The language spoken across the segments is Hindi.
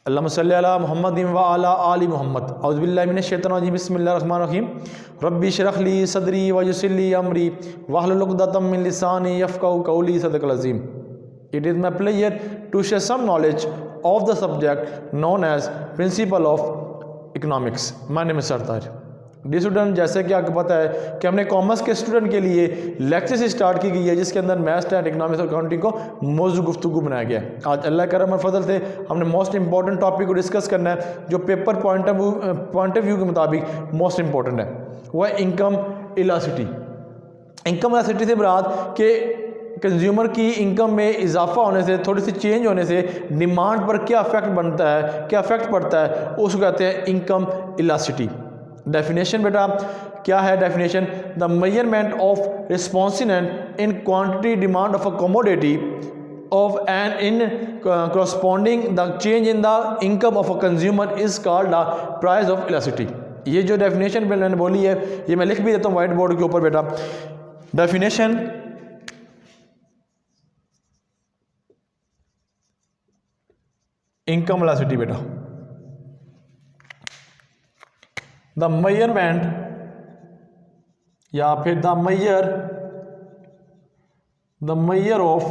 अल्लाहुम्मा सल्ली अला मुहम्मदिन व अला आलि मुहम्मद। औज़ु बिल्लाहि मिनश शैतानिर रजीम। बिस्मिल्लाहिर रहमानिर रहीम। रब्बि इश्रह ली सदरी व यस्सिर ली अमरी वहलुल उक़दतम मिन लिसानी यफ़क़हू क़ौली। सदक़ल अज़ीम। It is my pleasure to share some knowledge of the subject known as Principle of Economics. My name is Sartar. Dear student, जैसे कि आपको पता है कि हमने कॉमर्स के स्टूडेंट के लिए लेक्चर स्टार्ट की गई है जिसके अंदर मैथ्स एंड इकोनॉमिक्स और अकाउंटिंग को मौजूद गुफ्तगू बनाया गया है। आज अल्लाह करम और फजल से हमने मोस्ट इंपॉर्टेंट टॉपिक को डिस्कस करना है जो पेपर पॉइंट ऑफ व्यू के मुताबिक मोस्ट इंपॉर्टेंट है, वह है इनकम इलास्टिसिटी। इनकम इलास्टिसिटी से मुराद के कंज्यूमर की इनकम में इजाफा होने से, थोड़ी सी चेंज होने से डिमांड पर क्या इफेक्ट बनता है, क्या इफेक्ट पड़ता है, उसको कहते हैं इनकम इलास्टिसिटी। डेफिनेशन बेटा क्या है definition? The measurement of responsiveness in quantity demand of a commodity of and in corresponding the change in the income of a consumer is called the price of elasticity. ये जो डेफिनेशन मैंने बोली है ये मैं लिख भी देता हूँ व्हाइट बोर्ड के ऊपर बेटा। डेफिनेशन इनकम इलास्टिसिटी बेटा, द मेजरमेंट या फिर the measure of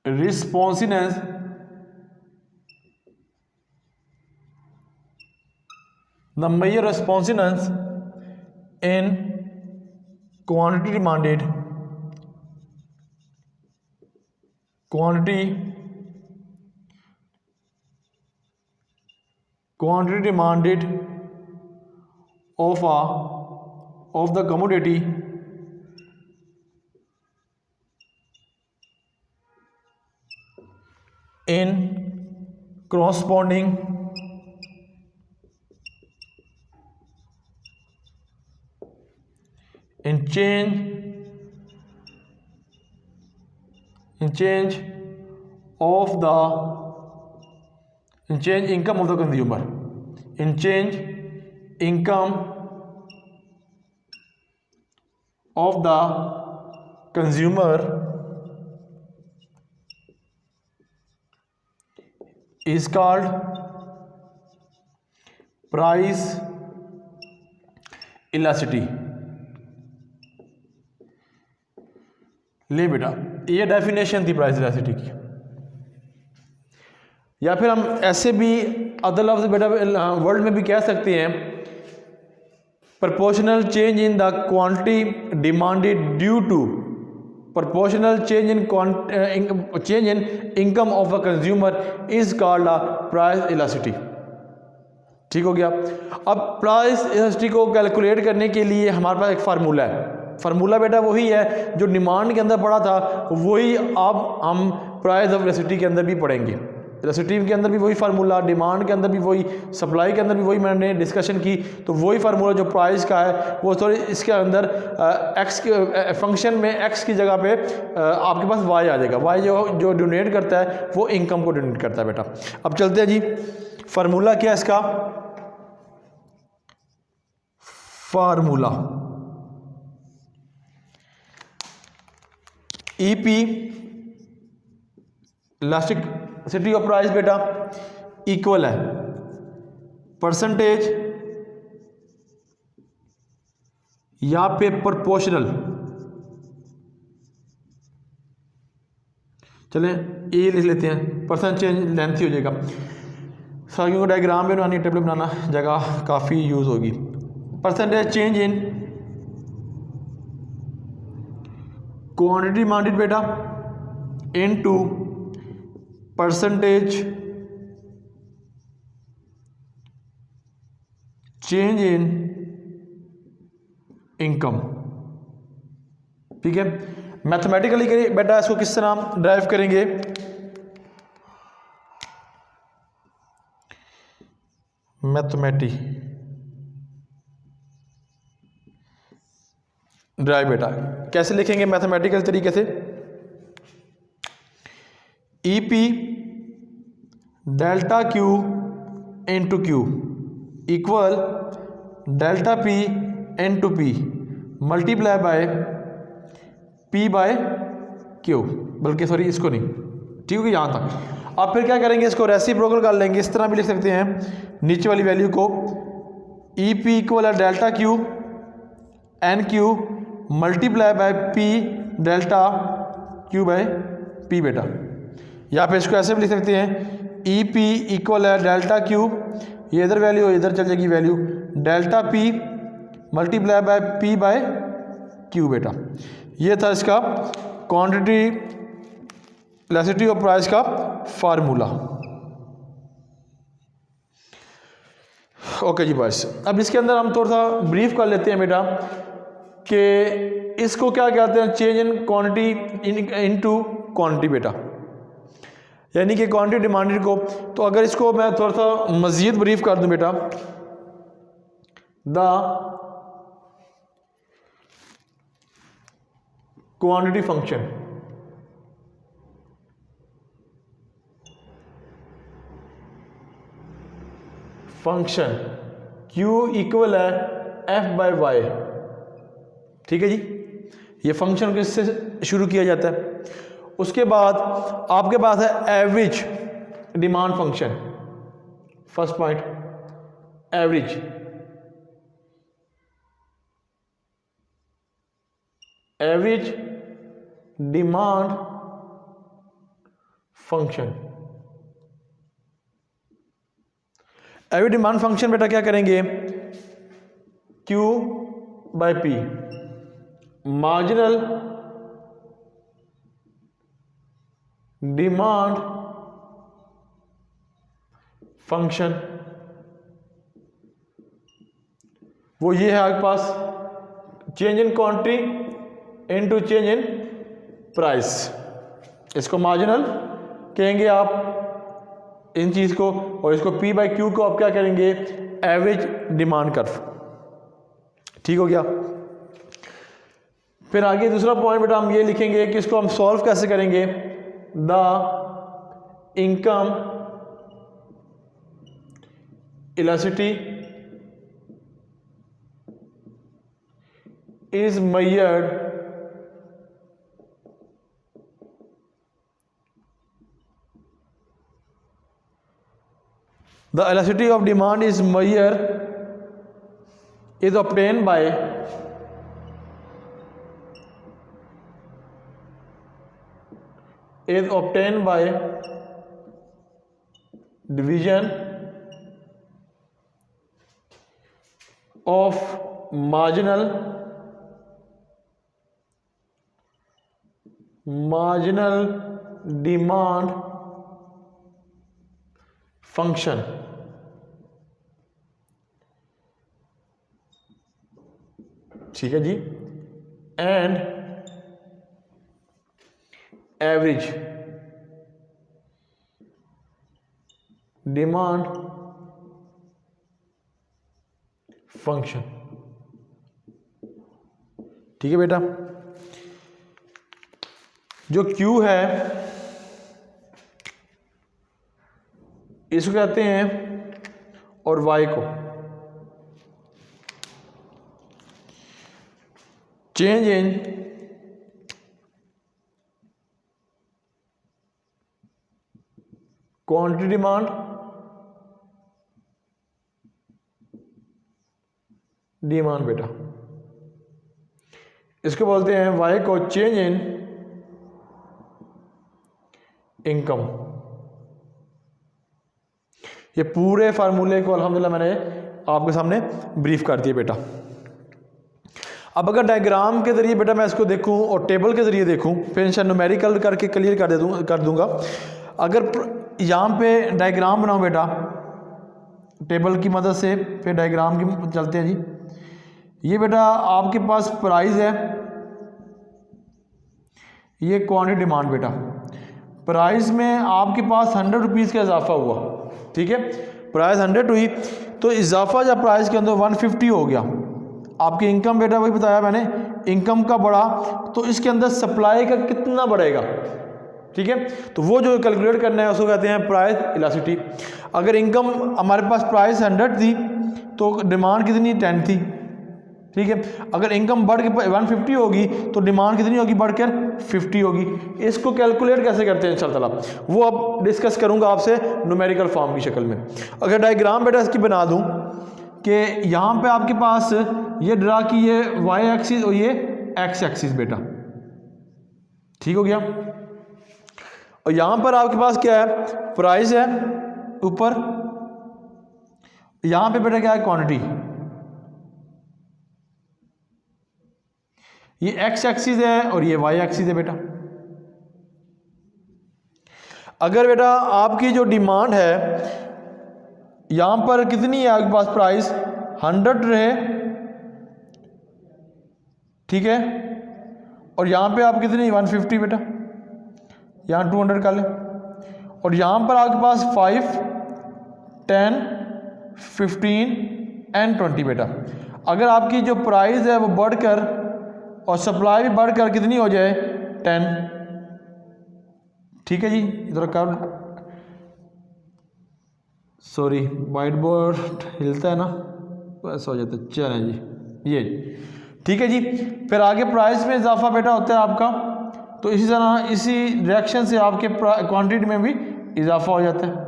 responsiveness in quantity demanded quantity demanded of the commodity in corresponding change income of the consumer, in change income of the consumer is called price elasticity। ले बेटा ये डेफिनेशन थी प्राइस इलास्टिसिटी की। या फिर हम ऐसे भी अदर लफ्ज़ बेटा वर्ड में भी कह सकते हैं proportional change in the quantity demanded due to proportional change in income of a consumer is called a price elasticity. ठीक हो गया। अब प्राइस इलास्टिसिटी को कैलकुलेट करने के लिए हमारे पास एक फार्मूला है। फार्मूला बेटा वही है जो डिमांड के अंदर पढ़ा था, वही अब हम प्राइस ऑफ इलास्टिसिटी के अंदर भी पढ़ेंगे। इलास्टिसिटी के अंदर भी वही फार्मूला, डिमांड के अंदर भी वही, सप्लाई के अंदर भी वही मैंने डिस्कशन की। तो वही फार्मूला जो प्राइस का है वो सॉरी इसके अंदर एक्स के फंक्शन में एक्स की जगह पे आपके पास वाई आ जाएगा। वाई जो डोनेट करता है वो इनकम को डोनेट करता है बेटा। अब चलते हैं जी, फार्मूला क्या है इसका? Formula EP elasticity of price बेटा इक्वल है परसेंटेज या फिर प्रोपोर्शनल। चलें ये लिख लेते हैं, परसेंट चेंज लेंथ ही हो जाएगा। सारियों को डायग्राम में बनानी, टेबल बनाना जगह काफ़ी यूज़ होगी। Percentage change in quantity demanded बेटा into percentage change in income. ठीक है। मैथमेटिकली करिए बेटा, इसको किस तरह ड्राइव करेंगे? मैथमेटिक ड्राइव बेटा कैसे लिखेंगे मैथमेटिकल तरीके से? E P delta Q into Q equal delta P into P multiply by P by Q, बल्कि सॉरी इसको नहीं, ठीक है यहाँ तक। अब फिर क्या करेंगे, इसको रेसिप्रोकल कर लेंगे। इस तरह भी लिख सकते हैं नीचे वाली वैल्यू को, ई पी इक्वल है delta Q N Q multiply by P delta Q by P बेटा। या फिर इसको ऐसे भी लिख सकते हैं, ई पी इक्वल है डेल्टा क्यू, ये इधर वैल्यू इधर चल जाएगी value, delta P multiply by P by Q बेटा। ये था इसका क्वांटिटी इलास्टिसिटी ऑफ प्राइस का फार्मूला। ओके जी बॉयस, अब इसके अंदर हम थोड़ा सा ब्रीफ कर लेते हैं बेटा कि इसको क्या कहते हैं, change in quantity into quantity बेटा, यानी कि क्वांटिटी डिमांडेड को। तो अगर इसको मैं थोड़ा सा मज़ीद ब्रीफ कर दूं बेटा, the quantity function Q equal है F बाय वाई। ठीक है जी, ये फंक्शन किससे शुरू किया जाता है। उसके बाद आपके पास है average demand function. First point average, average demand function. Average demand function बेटा क्या करेंगे, Q by P marginal demand function, वो ये है आपके पास change in quantity into change in price. इसको मार्जिनल कहेंगे आप इन चीज को, और इसको P बाई Q को आप क्या करेंगे, एवरेज डिमांड कर्व। ठीक हो गया। फिर आगे दूसरा पॉइंट बेटा हम ये लिखेंगे कि इसको हम सॉल्व कैसे करेंगे, the income elasticity is measured the elasticity of demand is obtained by division of marginal demand function। ठीक है जी, एंड एवरेज डिमांड फंक्शन। ठीक है बेटा, जो Q है इसको कहते हैं, और Y को चेंज इन क्वांटिटी डिमांड बेटा, इसको बोलते हैं Y को चेंज इन इनकम। ये पूरे फार्मूले को अल्हम्दुलिल्लाह मैंने आपके सामने ब्रीफ कर दिया बेटा। अब अगर डायग्राम के ज़रिए बेटा मैं इसको देखूं और टेबल के ज़रिए देखूं, फिर इंशाल्लाह न्यूमेरिकल करके क्लियर कर दूंगा। अगर यहाँ पे डायग्राम बनाऊं बेटा टेबल की मदद से, फिर डायग्राम की चलते हैं जी। ये बेटा आपके पास प्राइस है, ये क्वांटिटी डिमांड बेटा। प्राइस में आपके पास 100 रुपीज़ का इजाफा हुआ, ठीक है, प्राइस 100 हुई तो इजाफा जब प्राइस के अंदर 150 हो गया। आपकी इनकम बेटा वही बताया मैंने, इनकम का बढ़ा तो इसके अंदर सप्लाई का कितना बढ़ेगा, ठीक है। तो वो जो कैलकुलेट करना है उसको कहते हैं प्राइस इलास्टिसिटी। अगर इनकम हमारे पास प्राइस 100 थी तो डिमांड कितनी 10 थी, ठीक है। अगर इनकम बढ़ के 150 होगी तो डिमांड कितनी होगी, बढ़कर 50 होगी। इसको कैलकुलेट कैसे करते हैं इंशाअल्लाह वो अब डिस्कस करूंगा आपसे न्यूमेरिकल फॉर्म की शक्ल में। अगर डायग्राम बेटा इसकी बना दूं कि यहाँ पे आपके पास ये ड्रा की ये वाई एक्सिस और ये एक्स एक्सिस बेटा, ठीक हो गया। और यहाँ पर आपके पास क्या है, प्राइस है ऊपर, यहाँ पे बेटा क्या है, क्वांटिटी। ये एक्स एक्सिस है और ये वाई एक्सिस है बेटा। अगर बेटा आपकी जो डिमांड है यहां पर कितनी है आपके पास, प्राइस 100 रहे, ठीक है, और यहां पे आप कितनी 150 बेटा, यहां 200 कर ले, और यहां पर आपके पास 5, 10, 15 एंड 20 बेटा। अगर आपकी जो प्राइस है वो बढ़कर और सप्लाई भी बढ़कर कितनी हो जाए 10, ठीक है जी। इधर कर, सॉरी वाइट बोर्ड हिलता है ना, ऐसा हो जाता है। चलें जी, ये ठीक है जी। फिर आगे प्राइस में इजाफा बेटा होता है आपका, तो इसी तरह इसी रिएक्शन से आपके क्वांटिटी में भी इजाफा हो जाता है।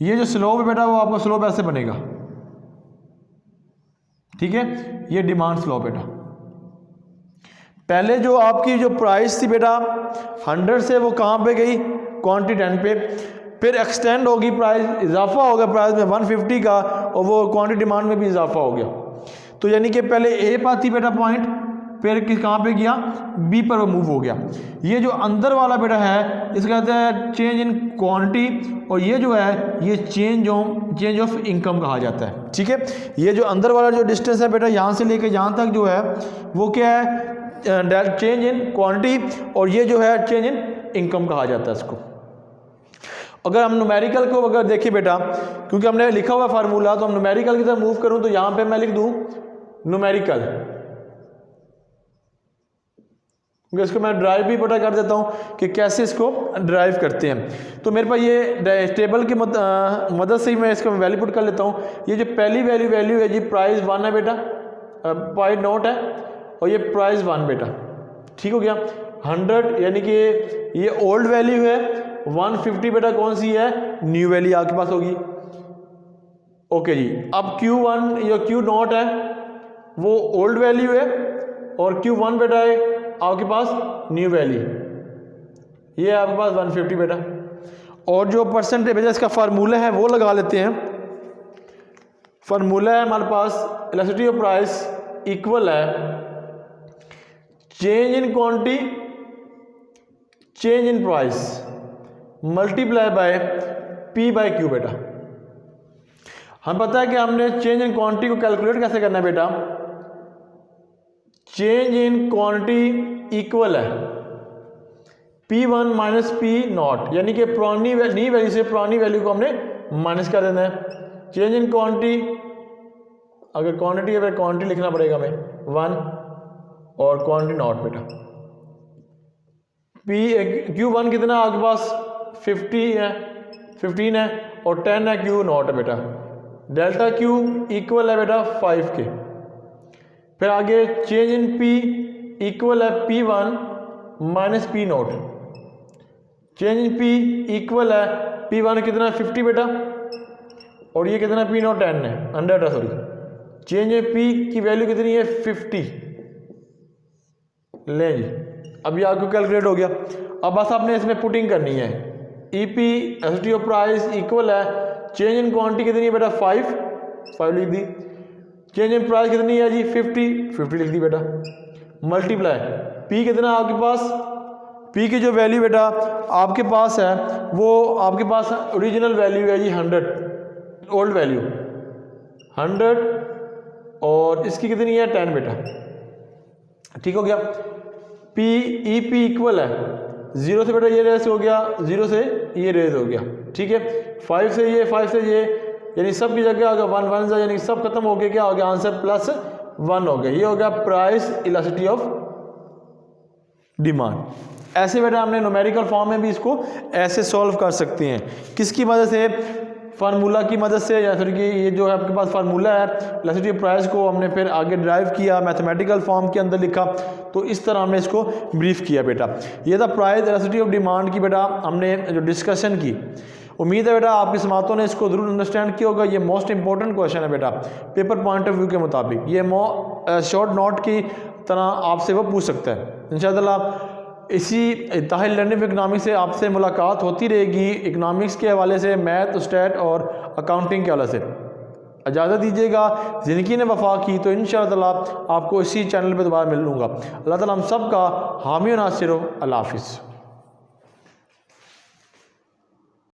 ये जो स्लोप है बेटा वो आपका स्लोप ऐसे बनेगा, ठीक है, ये डिमांड स्लोप बेटा। पहले जो आपकी जो प्राइस थी बेटा 100 से वो कहाँ पे गई, क्वांटिटी 10 पे, फिर एक्सटेंड होगी प्राइस, इजाफा होगा प्राइस में 150 का, और वो क्वांटिटी डिमांड में भी इजाफा हो गया। तो यानी कि पहले ए पर थी बेटा पॉइंट, फिर कहाँ पे गया, बी पर वो मूव हो गया। ये जो अंदर वाला बेटा है इसका कहते हैं चेंज इन क्वांटिटी, और ये जो है ये चेंज ऑफ इनकम कहा जाता है, ठीक है। ये जो अंदर वाला जो डिस्टेंस है बेटा यहाँ से लेकर यहाँ तक जो है वो क्या है, चेंज इन क्वांटिटी, और ये जो है चेंज इन इनकम कहा जाता है इसको। अगर हम न्यूमेरिकल को अगर देखें बेटा, क्योंकि हमने लिखा हुआ फार्मूला, तो हम न्यूमेरिकल की तरफ मूव करूं तो यहां पे मैं लिख दूं न्यूमेरिकल, क्योंकि इसको मैं ड्राइव भी पता कर देता हूं कि कैसे इसको ड्राइव करते हैं। तो मेरे पास ये टेबल की मदद से ही मैं इसको वैल्यू पुट कर लेता हूं। ये जो पहली वैल्यू है जी, प्राइस 1 है बेटा, पॉइंट नोट है, और ये प्राइस 1 बेटा, ठीक हो गया। 100 यानी कि ये ओल्ड वैल्यू है, 150 बेटा कौन सी है, न्यू वैल्यू आपके पास होगी। ओके जी, अब Q1 या Q0 है वो ओल्ड वैल्यू है, और Q1 बेटा है आपके पास न्यू वैल्यू, ये है आपके पास 150 बेटा। और जो परसेंटेज बेटा इसका फार्मूला है वो लगा लेते हैं। फार्मूला है हमारे पास इलास्टिसिटी ऑफ प्राइस इक्वल है change in quantity change in price multiply by P by Q बेटा। हम पता है कि हमने चेंज इन क्वांटिटी को कैलकुलेट कैसे करना है बेटा, चेंज इन क्वांटिटी इक्वल है P1 माइनस P0, यानी कि पुरानी नई वैल्यू से पुरानी वैल्यू को हमने माइनस कर देना है। चेंज इन क्वांटिटी, अगर क्वांटिटी है फिर क्वांटिटी लिखना पड़ेगा हमें 1 और क्वांटिटी नॉट बेटा। Q1 कितना आपके पास 15 है और 10 है, Q0 है बेटा। डेल्टा Q इक्वल है बेटा 5 के। फिर आगे चेंज इन P इक्वल है P1 minus P0। Change in P equal है P1 कितना 50 बेटा, और ये कितना P0 10 है, 100 है सॉरी। चेंज इन P की वैल्यू कितनी है 50, ले जी अभी आपको कैलकुलेट हो गया। अब बस आपने इसमें पुटिंग करनी है, EP ST of price equal है चेंज इन क्वांटिटी कितनी है बेटा 5 लिख दी, चेंज इन प्राइस कितनी है जी 50 लिख दी बेटा, मल्टीप्लाई P कितना आपके पास, P की जो वैल्यू बेटा आपके पास है वो आपके पास ओरिजिनल वैल्यू है जी 100, ओल्ड वैल्यू 100, और इसकी कितनी है 10 बेटा, ठीक हो गया। EP इक्वल है 0 से बेटा ये रेस हो गया, 0 से ये रेस हो गया, ठीक है। 5 से ये, 5 से ये, यानी सब की जगह अगर 1 1 यानी सब खत्म हो गया, क्या हो गया आंसर +1 हो गया। ये हो गया प्राइस इलास्टिसिटी ऑफ डिमांड। ऐसे बेटा हमने न्यूमेरिकल फॉर्म में भी इसको ऐसे सॉल्व कर सकते हैं। किसकी वजह से, फार्मूला की मदद से, या फिर कि ये जो है आपके पास फार्मूला है इलास्टिसिटी प्राइस को हमने फिर आगे ड्राइव किया, मैथमेटिकल फॉर्म के अंदर लिखा, तो इस तरह हमने इसको ब्रीफ किया बेटा। ये था प्राइस इलास्टिसिटी ऑफ डिमांड की बेटा हमने जो डिस्कशन की। उम्मीद है बेटा आपकी समातों ने इसको ज़रूर अंडरस्टैंड किया होगा। ये मोस्ट इंपॉर्टेंट क्वेश्चन है बेटा पेपर पॉइंट ऑफ व्यू के मुताबिक, ये शॉर्ट नोट की तरह आपसे वो पूछ सकता है इंशाअल्लाह। इसी ताहिल लर्निंग इकनॉमिक्स से आपसे मुलाकात होती रहेगी, इकनॉमिक्स के हवाले से, मैथ, स्टैट और अकाउंटिंग के हवाले से। इजाज़त दीजिएगा, ज़िंदगी ने वफा की तो इंशाअल्लाह आपको इसी चैनल पर दोबारा मिल लूँगा। अल्लाह ताला हम सब का हामी और नासिर हो। अल्लाह हाफिज़।